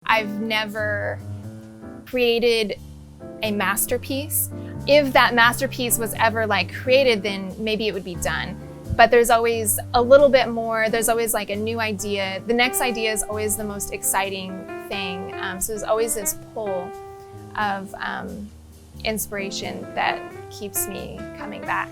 I've never created a masterpiece. If that masterpiece was ever like created, then maybe it would be done. But there's always a little bit more. There's always like a new idea. The next idea is always the most exciting thing. So there's always this pull of inspiration that keeps me coming back.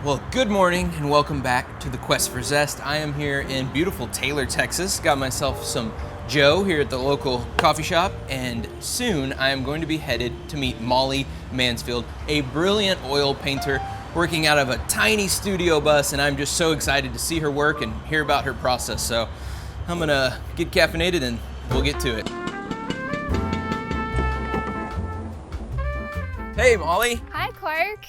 Well, good morning and welcome back to the Quest for Zest. I am here in beautiful Taylor, Texas. Got myself some Joe here at the local coffee shop, and soon I am going to be headed to meet Molly Mansfield, a brilliant oil painter working out of a tiny studio bus, and I'm just so excited to see her work and hear about her process. So I'm gonna get caffeinated and we'll get to it. Hey, Molly. Hi, Clark.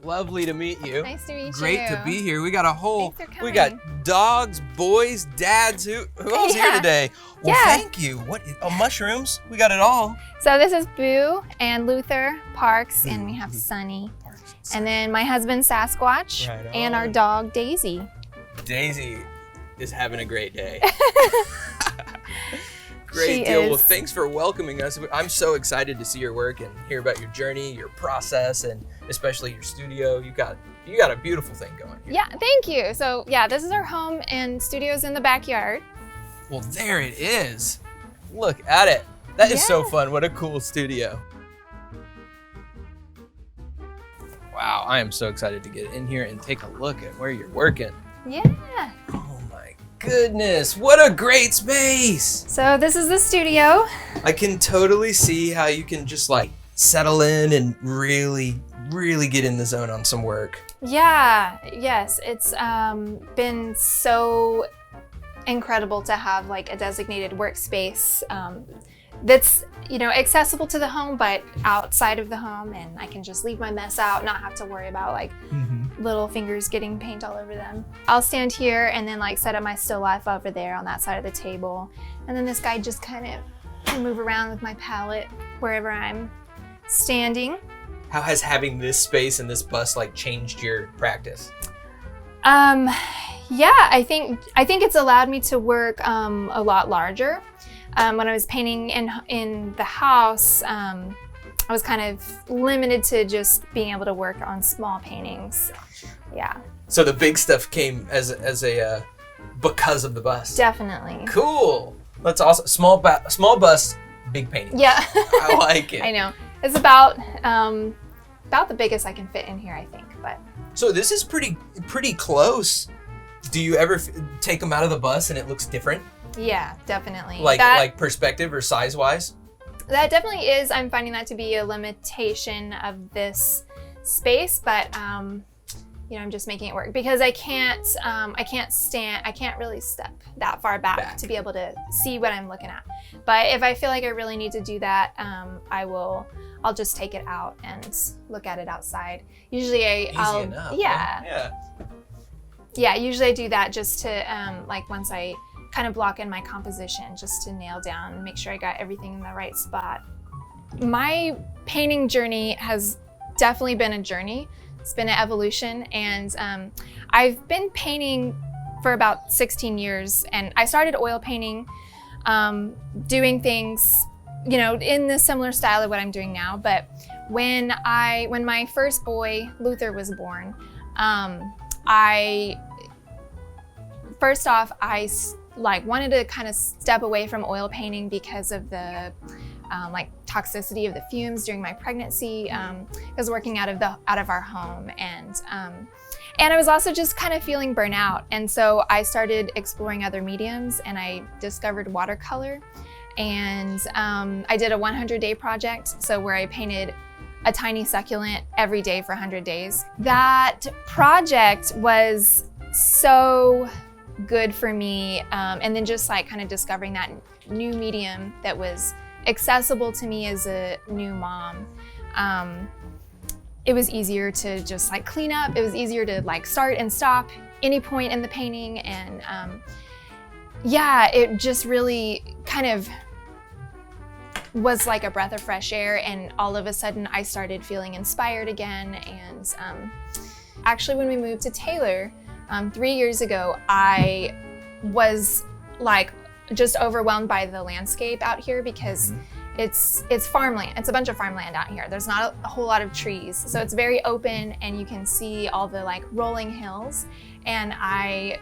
Lovely to meet you. Nice to meet you. Great to be here. We got a whole, Thanks for coming. we got dogs, boys, dads. Who else here today? Well, thank you. What? Oh, mushrooms. We got it all. So this is Boo and Luther Parks, and we have Sunny. And then my husband Sasquatch, and our dog Daisy. Daisy is having a great day. Great She deal. is. Well, thanks for welcoming us. I'm so excited to see your work and hear about your journey, your process, and especially your studio. You got a beautiful thing going here. Yeah, thank you. So yeah, this is our home, and studio's in the backyard. Well, there it is. Look at it. That is so Yeah. fun. What a cool studio. Wow, I am so excited to get in here and take a look at where you're working. Yeah. Oh my goodness, what a great space. So this is the studio. I can totally see how you can just like settle in and really get in the zone on some work. Yeah, yes, it's been so incredible to have like a designated workspace that's, you know, accessible to the home but outside of the home, and I can just leave my mess out, not have to worry about like little fingers getting paint all over them. I'll stand here and then like set up my still life over there on that side of the table, and then this guy just kind of can move around with my palette wherever I'm standing. How has having this space and this bus like changed your practice? Yeah, I think it's allowed me to work a lot larger. When I was painting in the house, I was kind of limited to just being able to work on small paintings. Yeah. So the big stuff came as a because of the bus. Definitely. Cool. That's awesome. Small bus, big painting. Yeah. I like it. I know. It's about the biggest I can fit in here, I think. But So this is pretty close. Do you ever take them out of the bus and it looks different? yeah, definitely. Like perspective or size wise? That definitely is. I'm finding that to be a limitation of this space, but you know, I'm just making it work because I can't really step that far back to be able to see what I'm looking at. But if I feel like I really need to do that, I'll just take it out and look at it outside. Usually Easy enough. Yeah, usually I do that just to like once I kind of block in my composition, just to nail down and make sure I got everything in the right spot. My painting journey has definitely been a journey. It's been an evolution, and I've been painting for about 16 years, and I started oil painting, doing things, you know, in the similar style of what I'm doing now. But when my first boy, Luther, was born, I wanted to kind of step away from oil painting because of the like toxicity of the fumes during my pregnancy. I was working out of our home, and I was also just kind of feeling burnout. And so I started exploring other mediums, and I discovered watercolor. And I did a 100-day project, so where I painted a tiny succulent every day for 100 days. That project was so good for me, and then just like kind of discovering that new medium that was accessible to me as a new mom. It was easier to just like clean up. It was easier to like start and stop any point in the painting, and Yeah, it just really kind of was like a breath of fresh air, and all of a sudden I started feeling inspired again. And actually, when we moved to Taylor 3 years ago, I was like just overwhelmed by the landscape out here because it's farmland. It's a bunch of farmland out here. There's not a whole lot of trees, so it's very open, and you can see all the like rolling hills. And I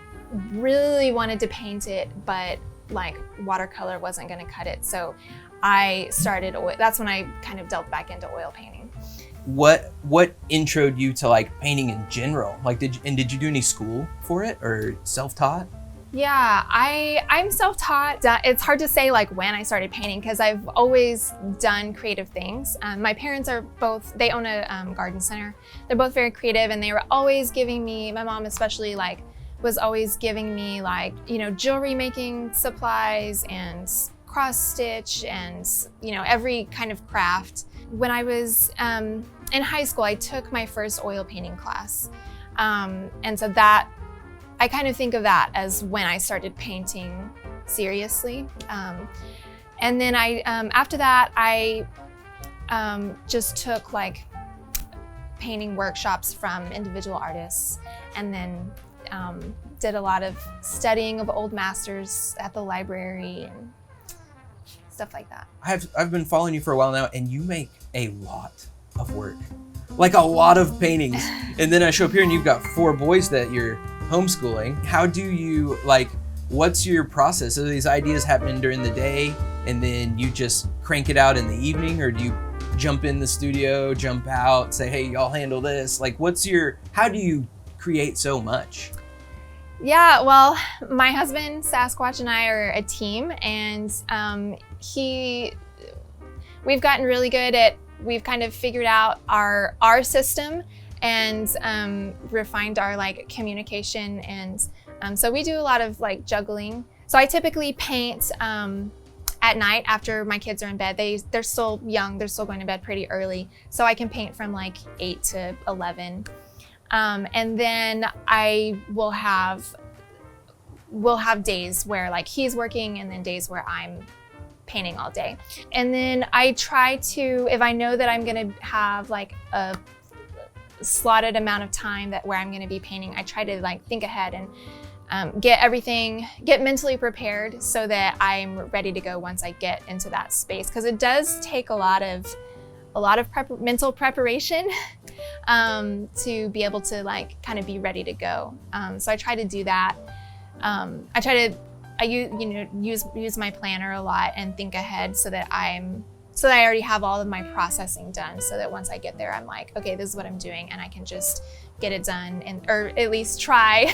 really wanted to paint it, but like watercolor wasn't going to cut it. So I started oil. That's when I kind of delved back into oil painting. What introed you to like painting in general? Like, did you do any school for it or self-taught? Yeah, I'm self-taught. It's hard to say like when I started painting because I've always done creative things. My parents are both, they own a garden center. They're both very creative, and they were always giving me, my mom especially, like was always giving me like, you know, jewelry making supplies and cross stitch and, you know, every kind of craft. When I was in high school, I took my first oil painting class. And so that, I kind of think of that as when I started painting seriously. And then after that, I just took like painting workshops from individual artists, and then did a lot of studying of old masters at the library and stuff like that. I've been following you for a while now, and you make a lot of work, like a lot of paintings. And then I show up here and you've got 4 boys that you're homeschooling. How do you, like, what's your process? Are these ideas happening during the day and then you just crank it out in the evening, or do you jump in the studio, jump out, say, hey, y'all handle this? Like, how do you create so much? Yeah, well, my husband, Sasquatch, and I are a team, and we've gotten really good at, we've kind of figured out our system and refined our like communication. And so we do a lot of like juggling. So I typically paint at night after my kids are in bed. They're still young, they're still going to bed pretty early. So I can paint from like 8 to 11. And then we'll have days where like he's working, and then days where I'm painting all day. And then I try to, if I know that I'm gonna have like a slotted amount of time where I'm gonna be painting, I try to like think ahead and get mentally prepared so that I'm ready to go once I get into that space. Because it does take a lot of mental preparation to be able to like kind of be ready to go. So I try to do that. I use my planner a lot and think ahead so that I already have all of my processing done, so that once I get there, I'm like, okay, this is what I'm doing, and I can just get it done, or at least try.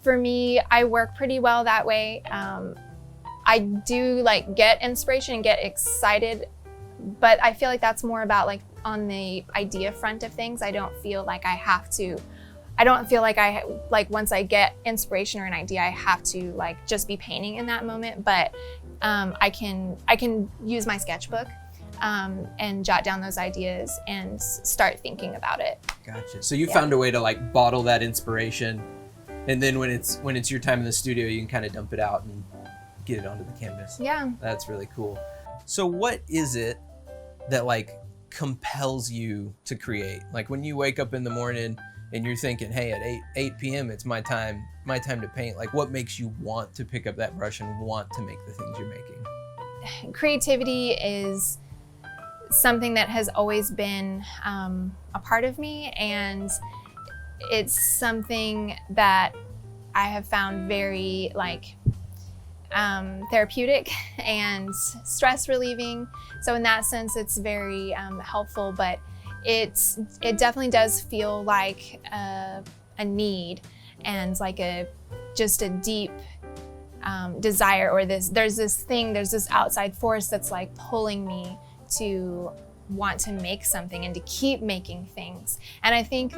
For me, I work pretty well that way. I do like get inspiration and get excited, but I feel like that's more about like on the idea front of things. I don't feel like once I get inspiration or an idea, I have to like just be painting in that moment. But I can use my sketchbook and jot down those ideas and start thinking about it. Gotcha. So you found a way to like bottle that inspiration, and then when it's your time in the studio, you can kind of dump it out and get it onto the canvas. Yeah. That's really cool. So what is it that like compels you to create? Like when you wake up in the morning and you're thinking, hey, at 8 p.m. it's my time to paint. Like, what makes you want to pick up that brush and want to make the things you're making? Creativity is something that has always been a part of me, and it's something that I have found very like therapeutic and stress relieving. So in that sense, it's very helpful, but it definitely does feel like a need and like just a deep desire, or there's this outside force that's like pulling me to want to make something and to keep making things. And I think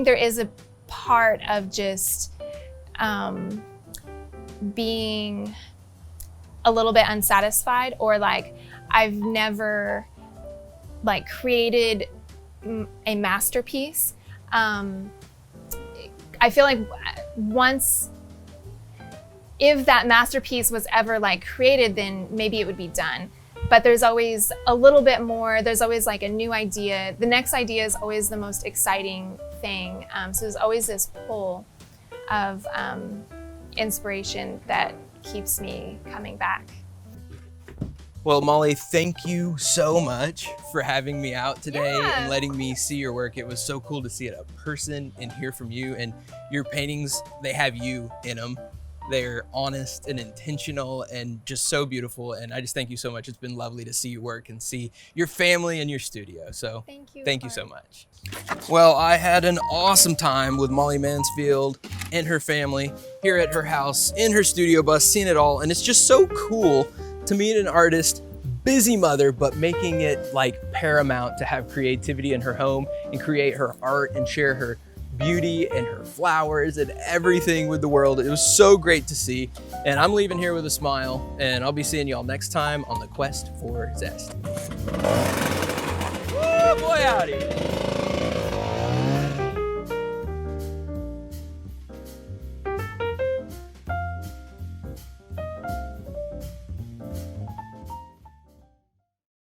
there is a part of just being a little bit unsatisfied, or like I've never like created a masterpiece. I feel like once if that masterpiece was ever like created, then maybe it would be done. But there's always a little bit more. There's always like a new idea. The next idea is always the most exciting thing. So there's always this pull of inspiration that keeps me coming back. Well, Molly, thank you so much for having me out today Yeah. and letting me see your work. It was so cool to see it in person and hear from you. And your paintings, they have you in them. They're honest and intentional and just so beautiful. And I just thank you so much. It's been lovely to see your work and see your family and your studio. So thank you so much. Well, I had an awesome time with Molly Mansfield and her family here at her house, in her studio bus, seeing it all. And it's just so cool to meet an artist, busy mother, but making it like paramount to have creativity in her home and create her art and share her beauty and her flowers and everything with the world. It was so great to see. And I'm leaving here with a smile, and I'll be seeing y'all next time on the Quest for Zest. Woo, boy howdy.